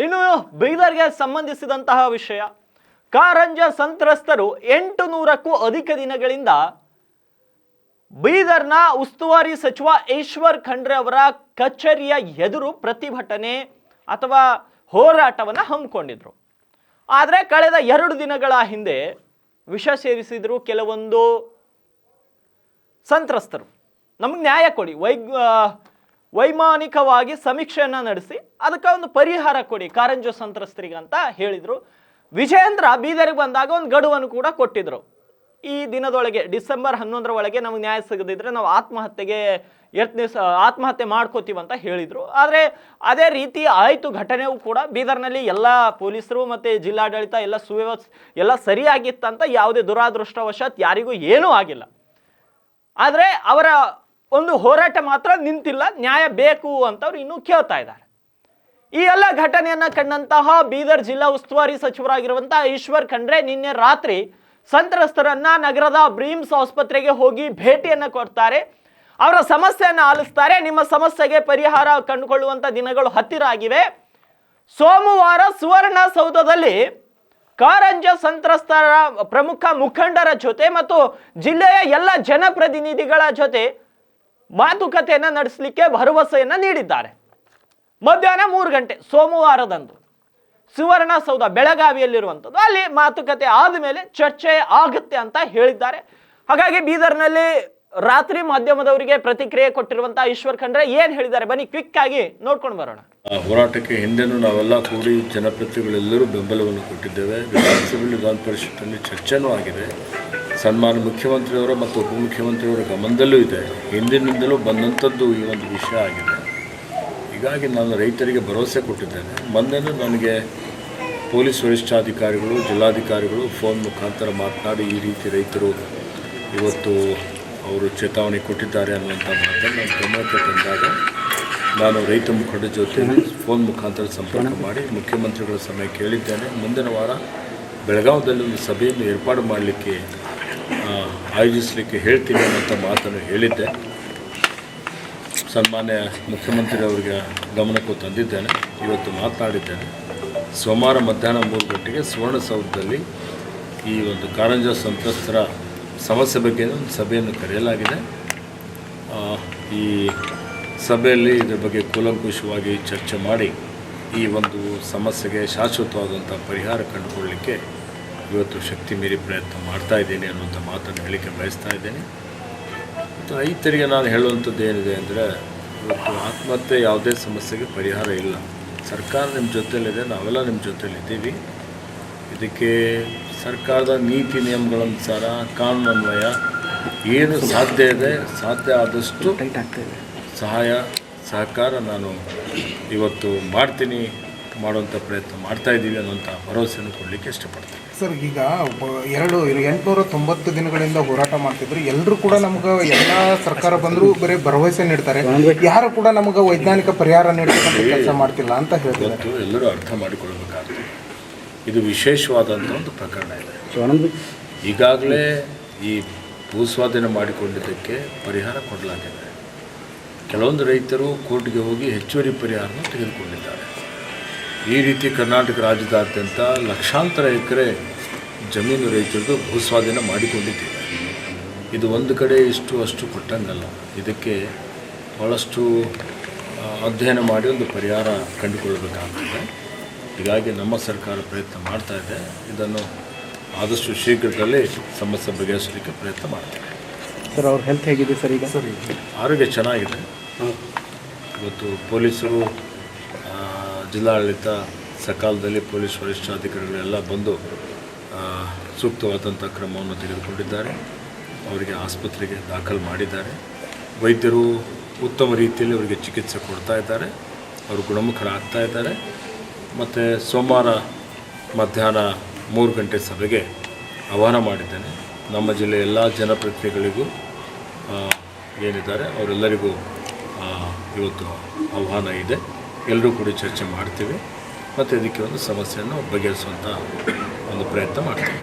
ಇನ್ನು ಬೀದರ್ಗೆ ಸಂಬಂಧಿಸಿದಂತಹ ವಿಷಯ, ಕಾರಂಜ ಸಂತ್ರಸ್ತರು 800ಕ್ಕೂ ಅಧಿಕ ದಿನಗಳಿಂದ ಬೀದರ್ನ ಉಸ್ತುವಾರಿ ಸಚಿವ ಈಶ್ವರ್ ಖಂಡ್ರೆ ಅವರ ಕಚೇರಿಯ ಎದುರು ಪ್ರತಿಭಟನೆ ಅಥವಾ ಹೋರಾಟವನ್ನು ಹಮ್ಮಿಕೊಂಡಿದ್ರು. ಆದರೆ ಕಳೆದ 2 ದಿನಗಳ ಹಿಂದೆ ವಿಷ ಸೇವಿಸಿದ್ರು ಕೆಲವೊಂದು ಸಂತ್ರಸ್ತರು. ನಮಗೆ ನ್ಯಾಯ ಕೊಡಿ, ವೈಮಾನಿಕವಾಗಿ ಸಮೀಕ್ಷೆಯನ್ನು ನಡೆಸಿ ಅದಕ್ಕೆ ಒಂದು ಪರಿಹಾರ ಕೊಡಿ ಕಾರಂಜ ಸಂತ್ರಸ್ತರಿಗಂತ ಹೇಳಿದರು. ವಿಜಯೇಂದ್ರ ಬೀದರ್ಗೆ ಬಂದಾಗ ಒಂದು ಗಡುವನ್ನು ಕೂಡ ಕೊಟ್ಟಿದ್ರು. ಈ ದಿನದೊಳಗೆ ಡಿಸೆಂಬರ್ 11ರ ಒಳಗೆ ನಮಗೆ ನ್ಯಾಯ ಸಿಗದಿದ್ರೆ ನಾವು ಆತ್ಮಹತ್ಯೆ ಮಾಡ್ಕೋತೀವಿ ಅಂತ ಹೇಳಿದರು. ಆದರೆ ಅದೇ ರೀತಿ ಆಯಿತು. ಘಟನೆಯೂ ಕೂಡ ಬೀದರ್ನಲ್ಲಿ ಎಲ್ಲ ಪೊಲೀಸರು ಮತ್ತು ಜಿಲ್ಲಾಡಳಿತ ಎಲ್ಲ ಎಲ್ಲ ಸರಿಯಾಗಿತ್ತಂತ ಯಾವುದೇ ದುರಾದೃಷ್ಟವಶಾತ್ ಯಾರಿಗೂ ಏನೂ ಆಗಿಲ್ಲ. ಆದರೆ ಅವರ ಒಂದು ಹೋರಾಟ ಮಾತ್ರ ನಿಂತಿಲ್ಲ. ನ್ಯಾಯ ಬೇಕು ಅಂತವ್ರು ಇನ್ನೂ ಕೇಳ್ತಾ ಇದ್ದಾರೆ. ಈ ಎಲ್ಲ ಘಟನೆಯನ್ನು ಕಂಡಂತಹ ಬೀದರ್ ಜಿಲ್ಲಾ ಉಸ್ತುವಾರಿ ಸಚಿವರಾಗಿರುವಂತಹ ಈಶ್ವರ್ ಖಂಡ್ರೆ ನಿನ್ನೆ ರಾತ್ರಿ ಸಂತ್ರಸ್ತರನ್ನ ನಗರದ ಬ್ರೀಮ್ಸ್ ಆಸ್ಪತ್ರೆಗೆ ಹೋಗಿ ಭೇಟಿಯನ್ನು ಕೊಡ್ತಾರೆ. ಅವರ ಸಮಸ್ಯೆಯನ್ನು ಆಲಿಸ್ತಾರೆ. ನಿಮ್ಮ ಸಮಸ್ಯೆಗೆ ಪರಿಹಾರ ಕಂಡುಕೊಳ್ಳುವಂಥ ದಿನಗಳು ಹತ್ತಿರ ಆಗಿವೆ. ಸೋಮವಾರ ಸುವರ್ಣಸೌಧದಲ್ಲಿ ಕಾರಂಜ ಸಂತ್ರಸ್ತರ ಪ್ರಮುಖ ಮುಖಂಡರ ಜೊತೆ ಮತ್ತು ಜಿಲ್ಲೆಯ ಎಲ್ಲ ಜನಪ್ರತಿನಿಧಿಗಳ ಜೊತೆ ಮಾತುಕತೆಯನ್ನು ನಡೆಸಲಿಕ್ಕೆ ಭರವಸೆಯನ್ನು ನೀಡಿದ್ದಾರೆ. ಮಧ್ಯಾಹ್ನ 3 ಗಂಟೆ ಸೋಮವಾರದಂದು ಸುವರ್ಣಸೌಧ ಬೆಳಗಾವಿಯಲ್ಲಿರುವಂಥದ್ದು, ಅಲ್ಲಿ ಮಾತುಕತೆ ಆದಮೇಲೆ ಚರ್ಚೆ ಆಗುತ್ತೆ ಅಂತ ಹೇಳಿದ್ದಾರೆ. ಹಾಗಾಗಿ ಬೀದರ್ನಲ್ಲಿ ರಾತ್ರಿ ಮಾಧ್ಯಮದವರಿಗೆ ಪ್ರತಿಕ್ರಿಯೆ ಕೊಟ್ಟಿರುವಂತಹ ಈಶ್ವರ್ ಖಂಡ್ರೆ ಏನು ಹೇಳಿದ್ದಾರೆ ಬನ್ನಿ ಕ್ವಿಕ್ ಆಗಿ ನೋಡ್ಕೊಂಡು ಬರೋಣ. ಹೋರಾಟಕ್ಕೆ ಹಿಂದೆನೂ ನಾವೆಲ್ಲ ಕೂಡಿ ಜನಪ್ರತಿನಿಧಿಗಳೆಲ್ಲರೂ ಬೆಂಬಲವನ್ನು ಕೊಟ್ಟಿದ್ದೇವೆ. ವಿಧಾನ ಪರಿಷತ್ನಲ್ಲಿ ಚರ್ಚೆನೂ ಆಗಿದೆ. ಸನ್ಮಾನ್ಯ ಮುಖ್ಯಮಂತ್ರಿಯವರ ಮತ್ತು ಉಪಮುಖ್ಯಮಂತ್ರಿಯವರ ಗಮನದಲ್ಲೂ ಇದೆ. ಹಿಂದಿನಿಂದಲೂ ಬಂದಂಥದ್ದು ಈ ಒಂದು ವಿಷಯ ಆಗಿದೆ. ಹೀಗಾಗಿ ನಾನು ರೈತರಿಗೆ ಭರವಸೆ ಕೊಟ್ಟಿದ್ದೇನೆ. ಮೊನ್ನೆನೂ ನನಗೆ ಪೊಲೀಸ್ ವರಿಷ್ಠಾಧಿಕಾರಿಗಳು, ಜಿಲ್ಲಾಧಿಕಾರಿಗಳು ಫೋನ್ ಮುಖಾಂತರ ಮಾತನಾಡಿ ಈ ರೀತಿ ರೈತರು ಇವತ್ತು ಅವರು ಚೇತಾವಣೆ ಕೊಟ್ಟಿದ್ದಾರೆ ಅನ್ನುವಂಥ ಮಾತನ್ನು ನಾನು ಗಮನಕ್ಕೆ ತಂದಾಗ ನಾನು ರೈತ ಮುಖಂಡರ ಜೊತೆ ಫೋನ್ ಮುಖಾಂತರ ಸಂಪರ್ಕ ಮಾಡಿ ಮುಖ್ಯಮಂತ್ರಿಗಳ ಸಮಯ ಕೇಳಿದ್ದೇನೆ. ಮುಂದಿನ ವಾರ ಬೆಳಗಾವಿಯಲ್ಲಿ ಒಂದು ಸಭೆಯನ್ನು ಏರ್ಪಾಡು ಮಾಡಲಿಕ್ಕೆ ಆಯೋಜಿಸಲಿಕ್ಕೆ ಹೇಳ್ತೀನಿ ಅನ್ನೋಂಥ ಮಾತನ್ನು ಹೇಳಿದ್ದೆ. ಸನ್ಮಾನ್ಯ ಮುಖ್ಯಮಂತ್ರಿಯವರಿಗೆ ಗಮನಕ್ಕೂ ತಂದಿದ್ದೇನೆ. ಇವತ್ತು ಮಾತನಾಡಿದ್ದೇನೆ. ಸೋಮವಾರ ಮಧ್ಯಾಹ್ನ 3 ಗಂಟೆಗೆ ಸುವರ್ಣಸೌಧದಲ್ಲಿ ಈ ಒಂದು ಕಾರಂಜ ಸಂತ್ರಸ್ತರ ಸಮಸ್ಯೆ ಬಗ್ಗೆ ಒಂದು ಸಭೆಯನ್ನು ಕರೆಯಲಾಗಿದೆ. ಈ ಸಭೆಯಲ್ಲಿ ಇದರ ಬಗ್ಗೆ ಕೂಲಂಕುಷವಾಗಿ ಚರ್ಚೆ ಮಾಡಿ ಈ ಒಂದು ಸಮಸ್ಯೆಗೆ ಶಾಶ್ವತವಾದಂಥ ಪರಿಹಾರ ಕಂಡುಕೊಳ್ಳಲಿಕ್ಕೆ ಇವತ್ತು ಶಕ್ತಿ ಮೀರಿ ಪ್ರಯತ್ನ ಮಾಡ್ತಾ ಇದ್ದೀನಿ ಅನ್ನುವಂಥ ಮಾತನ್ನು ಹೇಳಿಕೆ ಬಯಸ್ತಾ ಇದ್ದೇನೆ. ಮತ್ತು ರೈತರಿಗೆ ನಾನು ಹೇಳುವಂಥದ್ದು ಏನಿದೆ ಅಂದರೆ, ಇವತ್ತು ಆತ್ಮಹತ್ಯೆ ಯಾವುದೇ ಸಮಸ್ಯೆಗೆ ಪರಿಹಾರ ಇಲ್ಲ. ಸರ್ಕಾರ ನಿಮ್ಮ ಜೊತೆಯಲ್ಲಿದೆ, ನಾವೆಲ್ಲ ನಿಮ್ಮ ಜೊತೆಯಲ್ಲಿದ್ದೀವಿ. ಇದಕ್ಕೆ ಸರ್ಕಾರದ ನೀತಿ ನಿಯಮಗಳನುಸಾರ ಕಾನೂನನ್ವಯ ಏನು ಸಾಧ್ಯ ಇದೆ, ಸಾಧ್ಯ ಆದಷ್ಟು ಸಹಕಾರ ನಾನು ಇವತ್ತು ಮಾಡುವಂಥ ಪ್ರಯತ್ನ ಮಾಡ್ತಾಯಿದ್ದೀವಿ ಅನ್ನೋಂಥ ಭರವಸೆಯನ್ನು ಕೊಡಲಿಕ್ಕೆ ಇಷ್ಟಪಡ್ತೀನಿ. ಸರ್, ಈಗ 890 ದಿನಗಳಿಂದ ಹೋರಾಟ ಮಾಡ್ತಿದ್ರು. ಎಲ್ಲರೂ ಕೂಡ ನಮ್ಗೆ ಎಲ್ಲ ಸರ್ಕಾರ ಬಂದರೂ ಬರೀ ಭರವಸೆ ನೀಡ್ತಾರೆ, ಯಾರು ಕೂಡ ನಮಗೆ ವೈಜ್ಞಾನಿಕ ಪರಿಹಾರ ನೀಡಬೇಕಂತ ಕೆಲಸ ಮಾಡ್ತಿಲ್ಲ ಅಂತ ಹೇಳ್ತಾರೆ. ಎಲ್ಲರೂ ಅರ್ಥ ಮಾಡಿಕೊಳ್ಬೇಕಾಗ್ತದೆ. ಇದು ವಿಶೇಷವಾದಂಥ ಒಂದು ಪ್ರಕರಣ ಇದೆ. ಈಗಾಗಲೇ ಈ ಭೂಸ್ವಾಧೀನ ಮಾಡಿಕೊಂಡಿದ್ದಕ್ಕೆ ಪರಿಹಾರ ಕೊಡಲಾಗಿದೆ. ಕೆಲವೊಂದು ರೈತರು ಕೋರ್ಟ್ಗೆ ಹೋಗಿ ಹೆಚ್ಚುವರಿ ಪರಿಹಾರವನ್ನು ತೆಗೆದುಕೊಂಡಿದ್ದಾರೆ. ಈ ರೀತಿ ಕರ್ನಾಟಕ ರಾಜ್ಯದಾದ್ಯಂತ ಲಕ್ಷಾಂತರ ಎಕರೆ ಜಮೀನು ರೈತರದ್ದು ಭೂಸ್ವಾಧೀನ ಮಾಡಿಕೊಂಡಿದ್ದೇವೆ. ಇದು ಒಂದು ಕಡೆ ಅಷ್ಟು ಕೊಟ್ಟಂಗಲ್ಲ. ಇದಕ್ಕೆ ಭಾಳಷ್ಟು ಅಧ್ಯಯನ ಮಾಡಿ ಒಂದು ಪರಿಹಾರ ಕಂಡುಕೊಳ್ಳಬೇಕಾಗ್ತದೆ. ಹೀಗಾಗಿ ನಮ್ಮ ಸರ್ಕಾರ ಪ್ರಯತ್ನ ಮಾಡ್ತಾ ಇದೆ. ಇದನ್ನು ಆದಷ್ಟು ಶೀಘ್ರದಲ್ಲೇ ಸಮಸ್ಯೆ ಬಗೆಹರಿಸಲಿಕ್ಕೆ ಪ್ರಯತ್ನ ಮಾಡ್ತೇವೆ. ಸರ್, ಅವ್ರ ಹೆಲ್ತ್ ಹೇಗಿದೆ ಸರ್? ಈಗ ಆರೋಗ್ಯ ಚೆನ್ನಾಗಿದೆ. ಇವತ್ತು ಪೊಲೀಸರು, ಜಿಲ್ಲಾಡಳಿತ ಸಕಾಲದಲ್ಲಿ ಪೊಲೀಸ್ ವರಿಷ್ಠಾಧಿಕಾರಿಗಳೆಲ್ಲ ಬಂದು ಸೂಕ್ತವಾದಂಥ ಕ್ರಮವನ್ನು ತೆಗೆದುಕೊಂಡಿದ್ದಾರೆ. ಅವರಿಗೆ ಆಸ್ಪತ್ರೆಗೆ ದಾಖಲು ಮಾಡಿದ್ದಾರೆ. ವೈದ್ಯರು ಉತ್ತಮ ರೀತಿಯಲ್ಲಿ ಅವರಿಗೆ ಚಿಕಿತ್ಸೆ ಕೊಡ್ತಾ ಇದ್ದಾರೆ. ಅವರು ಗುಣಮುಖರಾಗ್ತಾ ಇದ್ದಾರೆ. ಮತ್ತು ಸೋಮವಾರ ಮಧ್ಯಾಹ್ನ 3 ಗಂಟೆ ಸಭೆಗೆ ಆಹ್ವಾನ ಮಾಡಿದ್ದೇನೆ. ನಮ್ಮ ಜಿಲ್ಲೆಯ ಎಲ್ಲ ಜನಪ್ರತಿನಿಧಿಗಳಿಗೂ ಏನಿದ್ದಾರೆ ಅವರೆಲ್ಲರಿಗೂ ಇವತ್ತು ಆಹ್ವಾನ ಇದೆ. ಎಲ್ಲರೂ ಕೂಡ ಚರ್ಚೆ ಮಾಡ್ತೀವಿ ಮತ್ತು ಇದಕ್ಕೆ ಒಂದು ಸಮಸ್ಯೆಯನ್ನು ಬಗೆಹರಿಸುವಂಥ ಒಂದು ಪ್ರಯತ್ನ ಮಾಡ್ತೀವಿ.